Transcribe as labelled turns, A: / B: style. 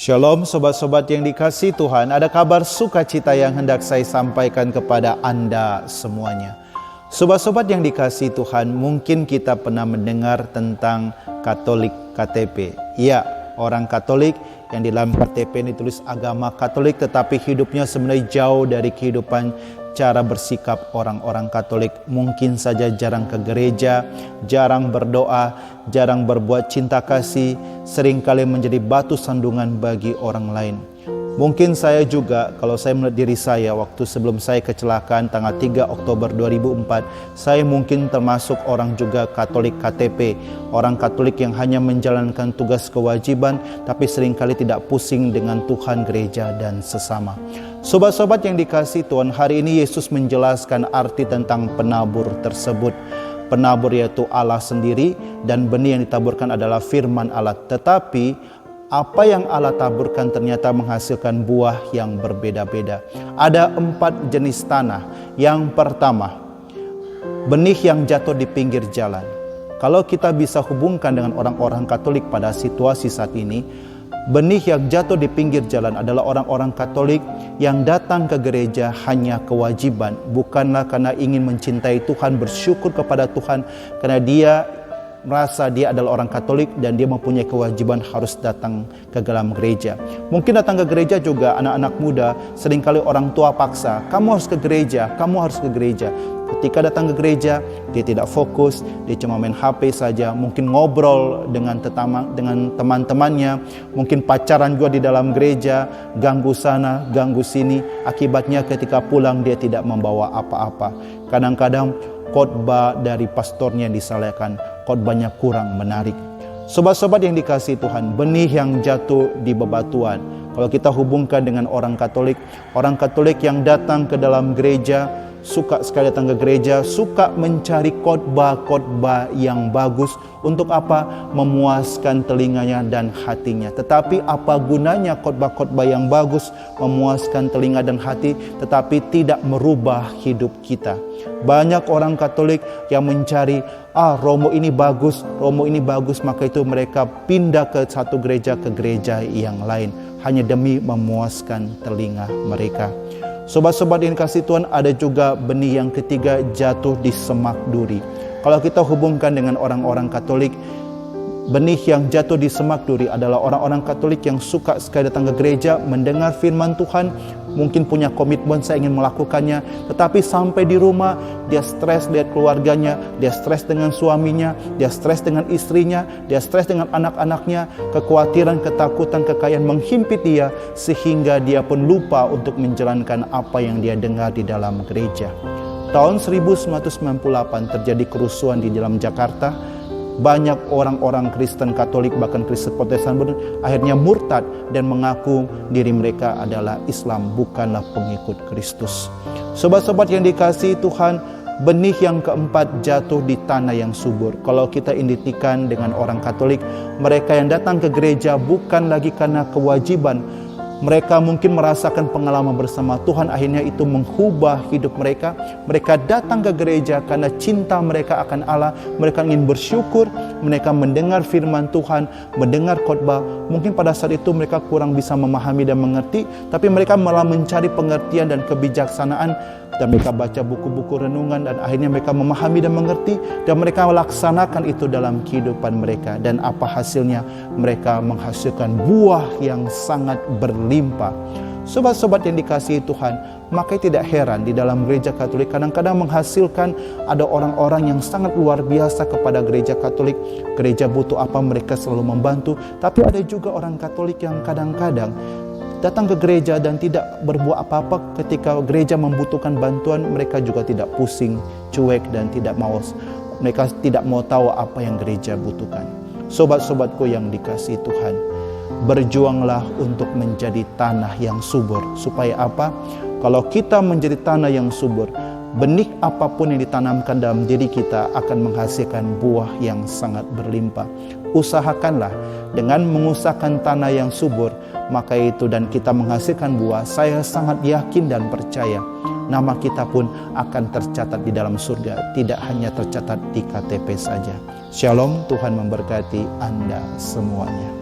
A: Shalom sobat-sobat yang dikasihi Tuhan, ada kabar sukacita yang hendak saya sampaikan kepada Anda semuanya. Sobat-sobat yang dikasihi Tuhan, mungkin kita pernah mendengar tentang Katolik KTP. Ya, orang Katolik yang di dalam KTP ini tulis agama Katolik, tetapi hidupnya sebenarnya jauh dari kehidupan cara bersikap orang-orang Katolik. Mungkin saja jarang ke gereja, jarang berdoa, jarang berbuat cinta kasih, seringkali menjadi batu sandungan bagi orang lain. Mungkin saya juga, kalau saya melihat diri saya waktu sebelum saya kecelakaan tanggal 3 Oktober 2004, saya mungkin termasuk orang juga Katolik KTP, orang Katolik yang hanya menjalankan tugas kewajiban tapi seringkali tidak pusing dengan Tuhan, gereja, dan sesama. Sobat-sobat yang dikasihi Tuhan, hari ini Yesus menjelaskan arti tentang penabur tersebut. Penabur yaitu Allah sendiri, dan benih yang ditaburkan adalah firman Allah. Tetapi apa yang Allah taburkan ternyata menghasilkan buah yang berbeda-beda. Ada 4 jenis tanah. Yang pertama, benih yang jatuh di pinggir jalan. Kalau kita bisa hubungkan dengan orang-orang Katolik pada situasi saat ini, benih yang jatuh di pinggir jalan adalah orang-orang Katolik yang datang ke gereja hanya kewajiban, bukanlah karena ingin mencintai Tuhan, bersyukur kepada Tuhan, karena dia merasa dia adalah orang Katolik dan dia mempunyai kewajiban harus datang ke dalam gereja. Mungkin datang ke gereja juga anak-anak muda, seringkali orang tua paksa, kamu harus ke gereja, kamu harus ke gereja. Ketika datang ke gereja, dia tidak fokus, dia cuma main HP saja, mungkin ngobrol dengan teman-temannya, mungkin pacaran juga di dalam gereja, ganggu sana, ganggu sini. Akibatnya ketika pulang dia tidak membawa apa-apa. Kadang-kadang khotbah dari pastornya disalahkan, khotbahnya kurang menarik. Sobat-sobat yang dikasihi Tuhan, benih yang jatuh di bebatuan. Kalau kita hubungkan dengan orang Katolik yang datang ke dalam gereja, suka sekali datang ke gereja, suka mencari khotbah-khotbah yang bagus. Untuk apa? Memuaskan telinganya dan hatinya. Tetapi apa gunanya khotbah-khotbah yang bagus, memuaskan telinga dan hati, tetapi tidak merubah hidup kita? Banyak orang Katolik yang mencari, Romo ini bagus, maka itu mereka pindah ke satu gereja ke gereja yang lain, hanya demi memuaskan telinga mereka. Sobat-sobat yang kasih Tuhan, ada juga benih yang ketiga jatuh di semak duri. Kalau kita hubungkan dengan orang-orang Katolik, benih yang jatuh di semak duri adalah orang-orang Katolik yang suka sekali datang ke gereja, mendengar firman Tuhan, mungkin punya komitmen saya ingin melakukannya, tetapi sampai di rumah dia stres lihat keluarganya, dia stres dengan suaminya, dia stres dengan istrinya, dia stres dengan anak-anaknya, kekhawatiran, ketakutan, kekayaan menghimpit dia, sehingga dia pun lupa untuk menjalankan apa yang dia dengar di dalam gereja. Tahun 1998 terjadi kerusuhan di dalam Jakarta. Banyak orang-orang Kristen Katolik, bahkan Kristen Protestan akhirnya murtad dan mengaku diri mereka adalah Islam, bukanlah pengikut Kristus. Sobat-sobat yang dikasihi Tuhan, benih yang keempat jatuh di tanah yang subur. Kalau kita identikan dengan orang Katolik, mereka yang datang ke gereja bukan lagi karena kewajiban. Mereka mungkin merasakan pengalaman bersama Tuhan, akhirnya itu mengubah hidup mereka. Mereka datang ke gereja karena cinta mereka akan Allah. Mereka ingin bersyukur, mereka mendengar firman Tuhan, mendengar khotbah. Mungkin pada saat itu mereka kurang bisa memahami dan mengerti, tapi mereka malah mencari pengertian dan kebijaksanaan. Dan mereka baca buku-buku renungan dan akhirnya mereka memahami dan mengerti, dan mereka melaksanakan itu dalam kehidupan mereka. Dan apa hasilnya? Mereka menghasilkan buah yang sangat berlimpah. Sobat-sobat yang dikasihi Tuhan, maka tidak heran di dalam gereja Katolik kadang-kadang menghasilkan ada orang-orang yang sangat luar biasa kepada gereja Katolik. Gereja butuh apa, mereka selalu membantu. Tapi ada juga orang Katolik yang kadang-kadang datang ke gereja dan tidak berbuat apa-apa. Ketika gereja membutuhkan bantuan, mereka juga tidak pusing, cuek, dan tidak mau. Mereka tidak mau tahu apa yang gereja butuhkan. Sobat-sobatku yang dikasihi Tuhan, berjuanglah untuk menjadi tanah yang subur. Supaya apa? Kalau kita menjadi tanah yang subur, benih apapun yang ditanamkan dalam diri kita akan menghasilkan buah yang sangat berlimpah. Usahakanlah dengan mengusahakan tanah yang subur, maka itu dan kita menghasilkan buah. Saya sangat yakin dan percaya nama kita pun akan tercatat di dalam surga, tidak hanya tercatat di KTP saja. Shalom, Tuhan memberkati Anda semuanya.